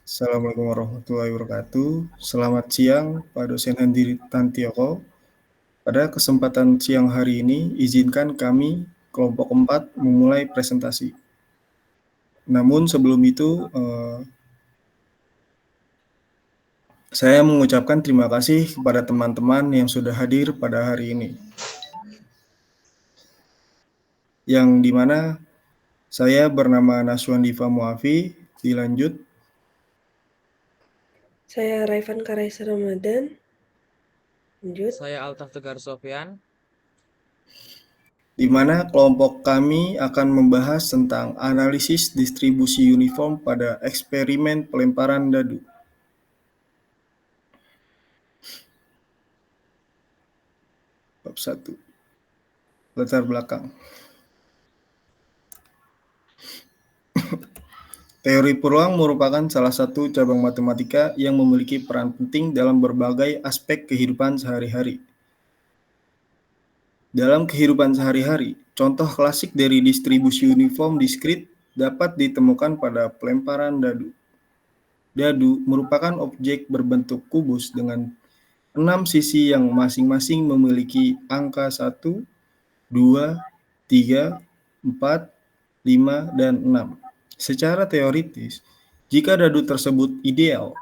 Assalamualaikum warahmatullahi wabarakatuh. Selamat siang, Pak dosen Handiri Tantioko. Pada kesempatan siang hari ini, izinkan kami, kelompok 4, memulai presentasi. Namun sebelum itu, saya mengucapkan terima kasih kepada teman-teman yang sudah hadir pada hari ini. Yang dimana saya bernama Naswan Diva Muafi, dilanjut. Saya Raifan Karaisa Ramadan. Lanjut. Saya Altaf Tegar Sofyan. Di mana kelompok kami akan membahas tentang analisis distribusi uniform pada eksperimen pelemparan dadu. Bab 1. Latar belakang. Teori peluang merupakan salah satu cabang matematika yang memiliki peran penting dalam berbagai aspek kehidupan sehari-hari. Dalam kehidupan sehari-hari, contoh klasik dari distribusi uniform diskrit dapat ditemukan pada pelemparan dadu. Dadu merupakan objek berbentuk kubus dengan 6 sisi yang masing-masing memiliki angka 1, 2, 3, 4, 5, dan 6. Secara teoritis, jika dadu tersebut ideal,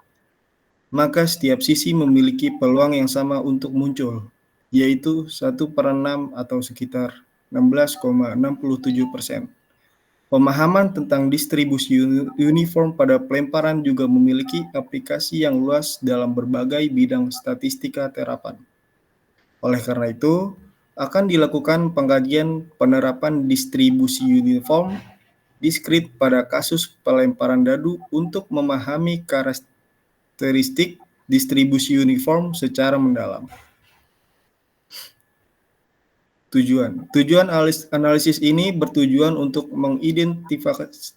maka setiap sisi memiliki peluang yang sama untuk muncul, yaitu 1/6 atau sekitar 16,67%. Pemahaman tentang distribusi uniform pada pelemparan juga memiliki aplikasi yang luas dalam berbagai bidang statistika terapan. Oleh karena itu, akan dilakukan pengkajian penerapan distribusi uniform diskrit pada kasus pelemparan dadu untuk memahami karakteristik distribusi uniform secara mendalam. Tujuan analisis ini bertujuan untuk mengidentifikasi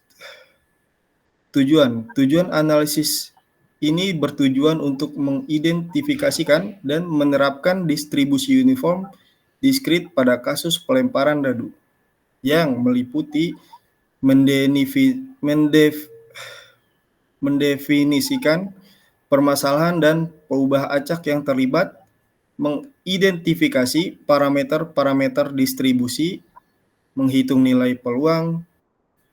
mengidentifikasikan dan menerapkan distribusi uniform diskrit pada kasus pelemparan dadu yang meliputi mendefinisikan permasalahan dan peubah acak yang terlibat, mengidentifikasi parameter-parameter distribusi, menghitung nilai peluang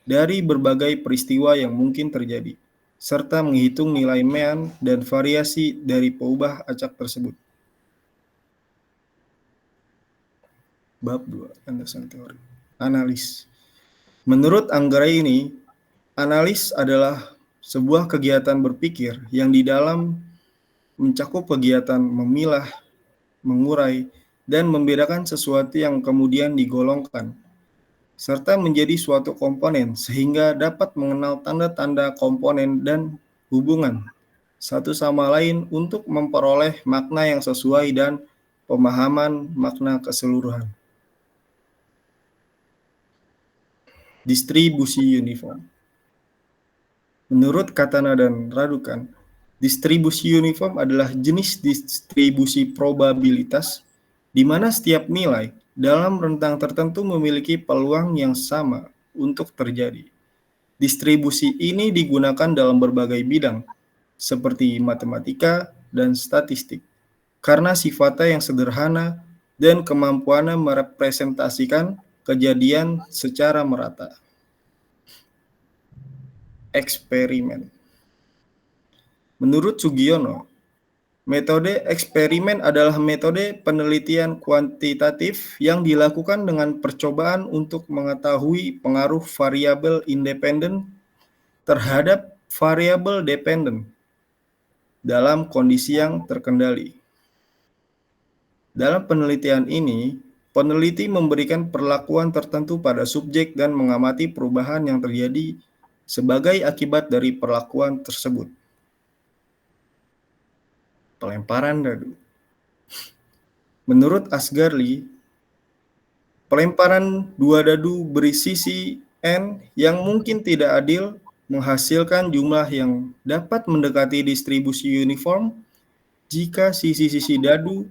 dari berbagai peristiwa yang mungkin terjadi, serta menghitung nilai mean dan variasi dari peubah acak tersebut. Bab 2, landasan teori. Analis. Menurut Anggraini, analis adalah sebuah kegiatan berpikir yang di dalam mencakup kegiatan memilah, mengurai, dan membedakan sesuatu yang kemudian digolongkan, serta menjadi suatu komponen sehingga dapat mengenal tanda-tanda komponen dan hubungan satu sama lain untuk memperoleh makna yang sesuai dan pemahaman makna keseluruhan. Distribusi uniform. Menurut Katana dan Raducan, distribusi uniform adalah jenis distribusi probabilitas di mana setiap nilai dalam rentang tertentu memiliki peluang yang sama untuk terjadi. Distribusi ini digunakan dalam berbagai bidang, seperti matematika dan statistik, karena sifatnya yang sederhana dan kemampuannya merepresentasikan kejadian secara merata. Eksperimen. Menurut Sugiono, metode eksperimen adalah metode penelitian kuantitatif yang dilakukan dengan percobaan untuk mengetahui pengaruh variabel independen terhadap variabel dependen dalam kondisi yang terkendali. Dalam penelitian ini, peneliti memberikan perlakuan tertentu pada subjek dan mengamati perubahan yang terjadi sebagai akibat dari perlakuan tersebut. Pelemparan dadu. Menurut Asgarly, pelemparan dua dadu bersisi n yang mungkin tidak adil menghasilkan jumlah yang dapat mendekati distribusi uniform jika sisi-sisi dadu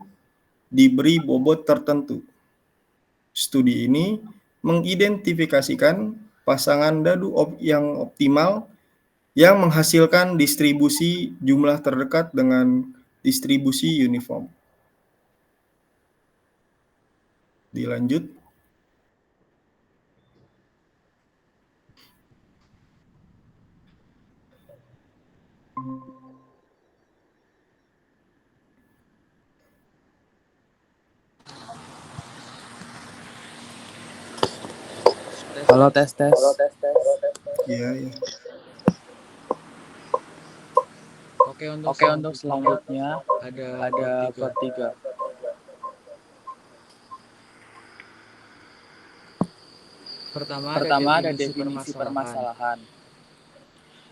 diberi bobot tertentu. Studi ini mengidentifikasikan pasangan dadu yang optimal yang menghasilkan distribusi jumlah terdekat dengan distribusi uniform. Dilanjut. Halo, tes. Iya, ya. Oke, untuk selanjutnya ada bab 3. Pertama ada definisi permasalahan.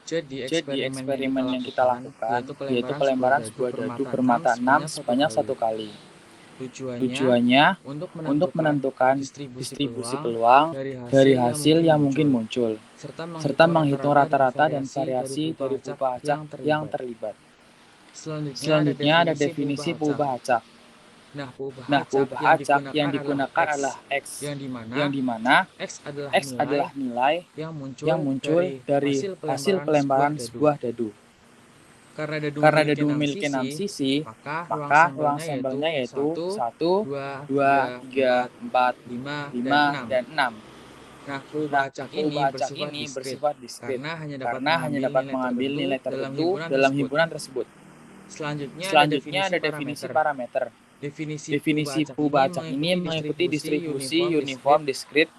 Jadi eksperimen yang kita lakukan yaitu pelembaran sebuah dadu bermata 6 sebanyak 1 kali. Tujuannya untuk menentukan distribusi peluang dari hasil yang mungkin muncul, serta menghitung rata-rata dan variasi dari pengubah acak yang terlibat. Selanjutnya ada definisi pengubah acak. Nah, pengubah acak yang digunakan adalah X, yang dimana X adalah nilai yang muncul dari hasil pelembaran sebuah dadu. Karena dadu memiliki 6 sisi, maka ruang sampelnya yaitu 1, 2, 3, 4, 5, dan 6. Nah, pengubah acak ini bersifat diskrit karena hanya dapat mengambil nilai tertentu dalam himpunan tersebut. Selanjutnya ada definisi parameter. Definisi pengubah acak ini mengikuti distribusi uniform diskrit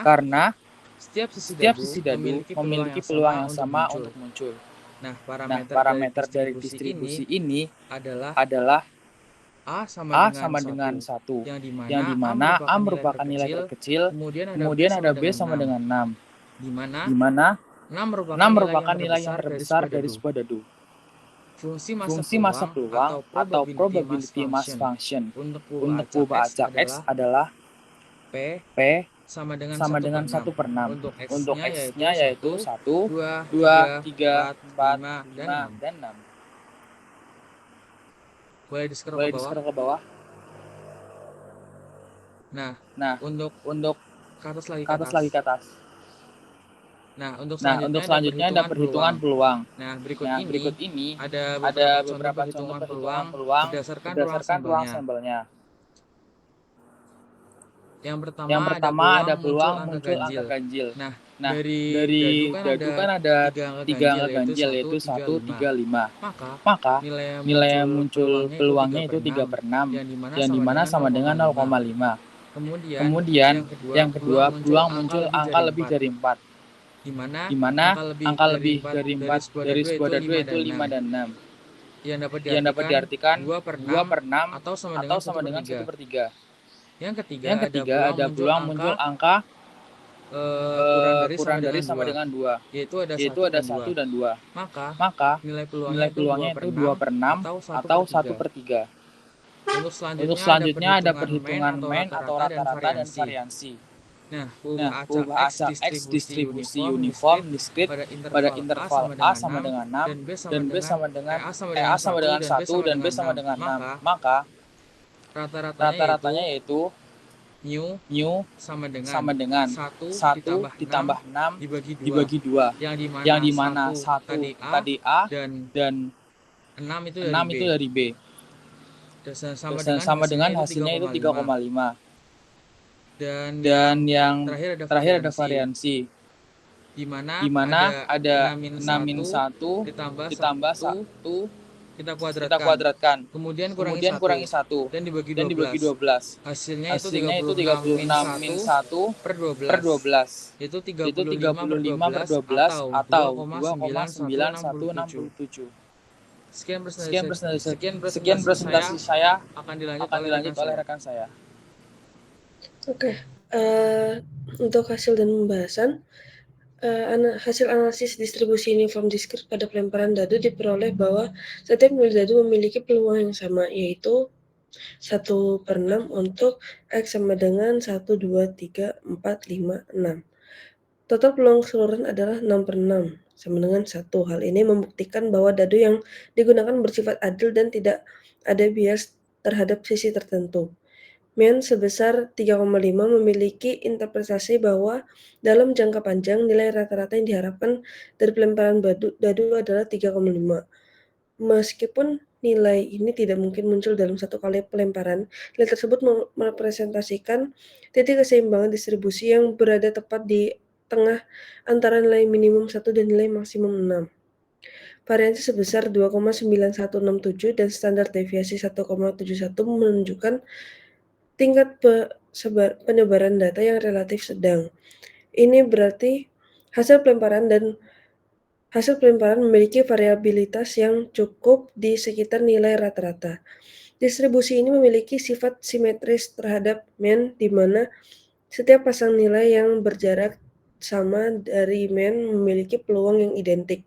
karena setiap sisi dadu memiliki peluang yang sama untuk muncul. Nah, parameter dari distribusi ini adalah A sama dengan 1, yang dimana A merupakan nilai terkecil, kemudian ada B sama dengan 6, di mana 6 merupakan nilai yang terbesar dari sebuah dadu. Fungsi massa peluang atau probability mass function untuk pengubah acak X adalah P sama dengan 1/6. Untuk X-nya yaitu 1, 2, 3, 4, 5, dan 6. Boleh di-scroll ke bawah. Nah, untuk ke atas lagi ke atas. Nah, untuk selanjutnya ada perhitungan peluang. Nah, berikut ini ada beberapa contoh perhitungan peluang berdasarkan ruang sampelnya. Yang pertama ada peluang muncul angka ganjil. Nah, dari dadu kan ada 3 angka ganjil yaitu 1, 3, 5. Maka nilai yang muncul peluangnya itu 3/6 yang dimana sama dengan 0,5. Kemudian yang kedua peluang muncul angka lebih dari 4. Di mana angka lebih dari 4 dari sebuah dadu yaitu 5 dan 6. Yang dapat diartikan 2/6 atau sama dengan 1/3. Yang ketiga ada peluang muncul angka kurang dari sama dengan 2, yaitu ada 1 dan 2. Maka nilai peluangnya itu 2/6 atau 1/3. Untuk selanjutnya ada perhitungan mean atau rata-rata dan variansi. Nah, pengubah acak X distribusi uniform diskrit pada interval A sama dengan 6 dan B sama dengan A sama dengan 1 dan B sama dengan 6. Maka rata-ratanya yaitu mu sama dengan 1 ditambah 6 dibagi 2, yang dimana 1 tadi A dan 6 itu dari B. Dan sama dengan hasilnya itu 3,5. Dan yang terakhir ada variansi, di mana ada 6-1 ditambah 1 kita kuadratkan. Kemudian kurangi 1 dan dibagi 12. Hasilnya itu 36-1 per 12. Itu 35/12 atau 2,9167. Sekian presentasi saya akan dilanjut oleh rekan saya. Oke, untuk hasil dan pembahasan, hasil analisis distribusi uniform diskrit pada pelemparan dadu diperoleh bahwa setiap nilai dadu memiliki peluang yang sama, yaitu 1/6 untuk X sama dengan 1, 2, 3, 4, 5, 6. Total peluang keseluruhan adalah 6/6 sama dengan 1. Hal ini membuktikan bahwa dadu yang digunakan bersifat adil dan tidak ada bias terhadap sisi tertentu. MEN sebesar 3,5 memiliki interpretasi bahwa dalam jangka panjang nilai rata-rata yang diharapkan dari pelemparan dadu adalah 3,5. Meskipun nilai ini tidak mungkin muncul dalam satu kali pelemparan, nilai tersebut merepresentasikan titik keseimbangan distribusi yang berada tepat di tengah antara nilai minimum 1 dan nilai maksimum 6. Variansi sebesar 2,9167 dan standar deviasi 1,71 menunjukkan tingkat penyebaran data yang relatif sedang. Ini berarti hasil pelemparan memiliki variabilitas yang cukup di sekitar nilai rata-rata. Distribusi ini memiliki sifat simetris terhadap MEN, di mana setiap pasang nilai yang berjarak sama dari MEN memiliki peluang yang identik.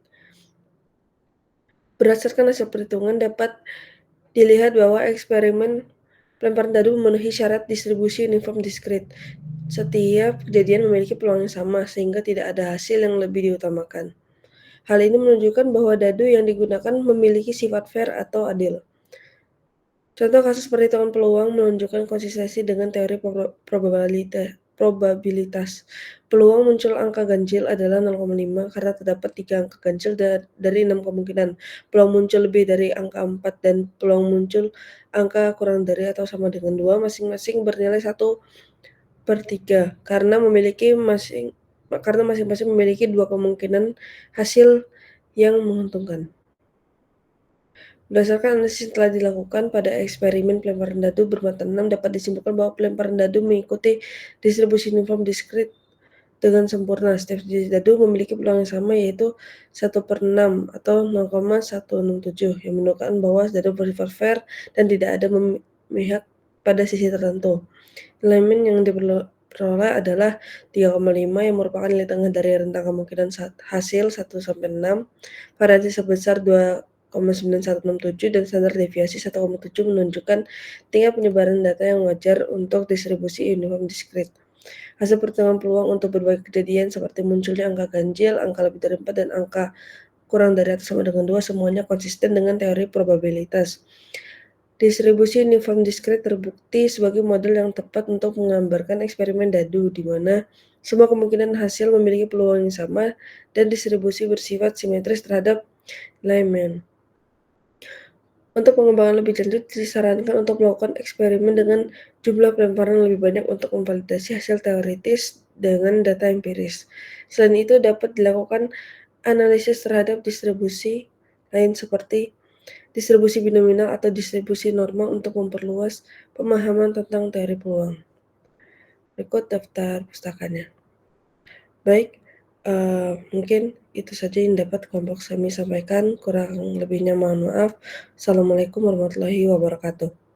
Berdasarkan hasil perhitungan dapat dilihat bahwa eksperimen pelemparan dadu memenuhi syarat distribusi uniform diskrit. Setiap kejadian memiliki peluang yang sama, sehingga tidak ada hasil yang lebih diutamakan. Hal ini menunjukkan bahwa dadu yang digunakan memiliki sifat fair atau adil. Contoh kasus perhitungan peluang menunjukkan konsistensi dengan teori probabilitas. Peluang muncul angka ganjil adalah 0,5 karena terdapat 3 angka ganjil dari 6 kemungkinan. Peluang muncul lebih dari angka 4 dan peluang muncul angka kurang dari atau sama dengan 2 masing-masing bernilai 1/3 karena masing-masing memiliki 2 kemungkinan hasil yang menguntungkan. Berdasarkan analisis yang telah dilakukan pada eksperimen pelemparan dadu bermata 6, dapat disimpulkan bahwa pelemparan dadu mengikuti distribusi uniform diskrit dengan sempurna. Setiap jenis dadu memiliki peluang yang sama, yaitu 1/6 atau 0,167, yang menunjukkan bahwa dadu bersifat fair dan tidak ada memihak pada sisi tertentu. Nilai MEN yang diperoleh adalah 3,5 yang merupakan nilai tengah dari rentang kemungkinan hasil 1-6, variasi sebesar 2,9167 dan standar deviasi 1,7 menunjukkan tingkat penyebaran data yang wajar untuk distribusi uniform diskrit. Hasil perhitungan peluang untuk berbagai kejadian seperti munculnya angka ganjil, angka lebih dari 4, dan angka kurang dari atau sama dengan 2 semuanya konsisten dengan teori probabilitas. Distribusi uniform diskrit terbukti sebagai model yang tepat untuk menggambarkan eksperimen dadu, di mana semua kemungkinan hasil memiliki peluang yang sama dan distribusi bersifat simetris terhadap nilai MEN. Untuk pengembangan lebih lanjut, disarankan untuk melakukan eksperimen dengan jumlah pelemparan lebih banyak untuk memvalidasi hasil teoritis dengan data empiris. Selain itu, dapat dilakukan analisis terhadap distribusi lain seperti distribusi binominal atau distribusi normal untuk memperluas pemahaman tentang teori peluang. Berikut daftar pustakanya. Baik, mungkin itu saja yang dapat kelompok kami sampaikan. Kurang lebihnya mohon maaf. Assalamualaikum warahmatullahi wabarakatuh.